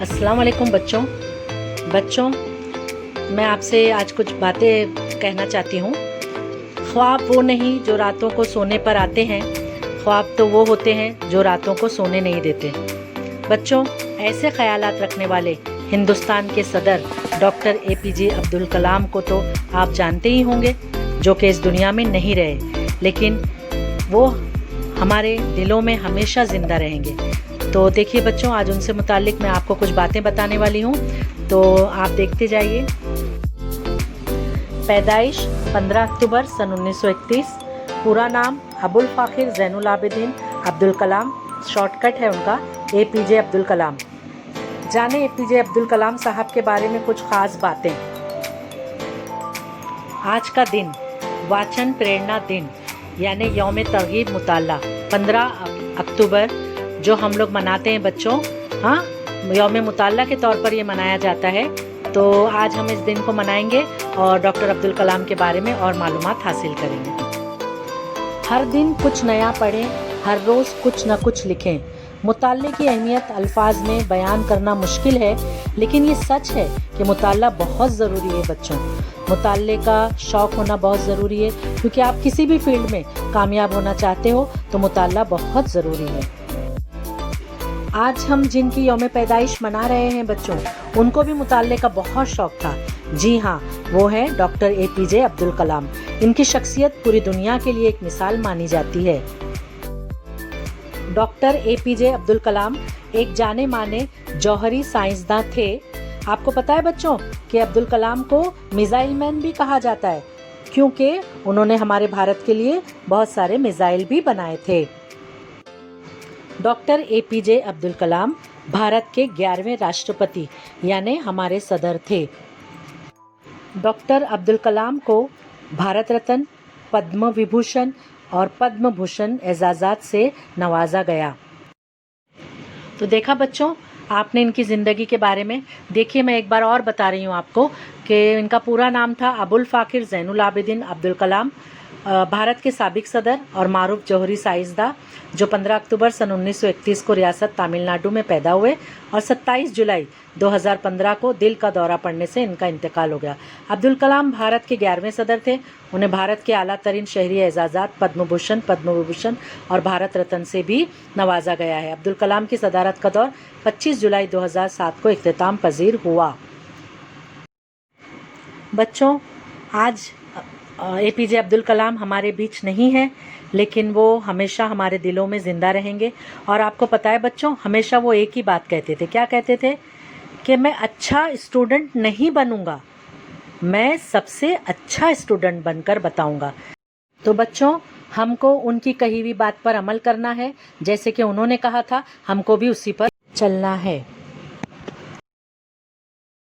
अस्सलाम वालेकुम बच्चों, मैं आपसे आज कुछ बातें कहना चाहती हूँ। ख्वाब वो नहीं जो रातों को सोने पर आते हैं, ख्वाब तो वो होते हैं जो रातों को सोने नहीं देते। बच्चों, ऐसे ख्यालात रखने वाले हिंदुस्तान के सदर डॉक्टर APJ अब्दुल कलाम को तो आप जानते ही होंगे, जो कि इस दुनिया में नहीं रहे, लेकिन वो हमारे दिलों में हमेशा ज़िंदा रहेंगे। तो देखिए बच्चों, आज उनसे मुतालिक मैं आपको कुछ बातें बताने वाली हूँ, तो आप देखते जाइए। पैदाइश 15 अक्टूबर सन 1931। पूरा नाम अबुल फ़ाखिर ज़ैनुल आबिदीन अब्दुल कलाम, शॉर्टकट है उनका APJ अब्दुल कलाम। जाने APJ अब्दुल कलाम साहब के बारे में कुछ ख़ास बातें। आज का दिन वाचन प्रेरणा दिन यानी यौम तरगीब मुताला 15 अक्टूबर जो हम लोग मनाते हैं बच्चों, हाँ, यौम मुताला के तौर पर ये मनाया जाता है। तो आज हम इस दिन को मनाएंगे और डॉक्टर अब्दुल कलाम के बारे में और मालूमात हासिल करेंगे। हर दिन कुछ नया पढ़ें, हर रोज़ कुछ न कुछ लिखें। मुताले की अहमियत अल्फाज में बयान करना मुश्किल है, लेकिन ये सच है कि मुताला बहुत ज़रूरी है बच्चों। मुताले का शौक़ होना बहुत ज़रूरी है, क्योंकि आप किसी भी फील्ड में कामयाब होना चाहते हो तो मुताला बहुत ज़रूरी है। आज हम जिनकी यौम पैदाइश मना रहे हैं बच्चों, उनको भी मुताले का बहुत शौक़ था। जी हाँ, वो है डॉक्टर APJ अब्दुल कलाम। इनकी शख्सियत पूरी दुनिया के लिए एक मिसाल मानी जाती है। डॉक्टर APJ अब्दुल कलाम एक जाने माने जौहरी साइंसदान थे। आपको पता है बच्चों कि अब्दुल कलाम को मिसाइल मैन भी कहा जाता है, क्योंकि उन्होंने हमारे भारत के लिए बहुत सारे मिसाइल भी बनाए थे। डॉक्टर APJ अब्दुल कलाम भारत के 11वें राष्ट्रपति यानी हमारे सदर थे। डॉक्टर अब्दुल कलाम को भारत रत्न, पद्म विभूषण और पद्म भूषण एजाज़ात से नवाजा गया। तो देखा बच्चों आपने इनकी ज़िंदगी के बारे में। देखिए मैं एक बार और बता रही हूँ आपको कि इनका पूरा नाम था अबुल फ़ाखिर ज़ैनुल आबिदीन अब्दुल कलाम, भारत के साबिक सदर और मारूफ जौहरी साइंसदान, जो 15 अक्टूबर सन 1931 को रियासत तमिलनाडु में पैदा हुए और 27 जुलाई 2015 को दिल का दौरा पड़ने से इनका इंतकाल हो गया। अब्दुल कलाम भारत के 11वें सदर थे। उन्हें भारत के आला तरीन शहरी एजाज़ात पद्म भूषण, पद्म विभूषण और भारत रत्न से भी नवाजा गया है। अब्दुल कलाम की सदारत का दौर 25 जुलाई 2007 को इख्तिताम पजीर हुआ। बच्चों, आज APJ अब्दुल कलाम हमारे बीच नहीं है, लेकिन वो हमेशा हमारे दिलों में ज़िंदा रहेंगे। और आपको पता है बच्चों, हमेशा वो एक ही बात कहते थे। क्या कहते थे? कि मैं अच्छा स्टूडेंट नहीं बनूंगा, मैं सबसे अच्छा स्टूडेंट बनकर बताऊंगा। तो बच्चों, हमको उनकी कही हुई बात पर अमल करना है। जैसे कि उन्होंने कहा था, हमको भी उसी पर चलना है।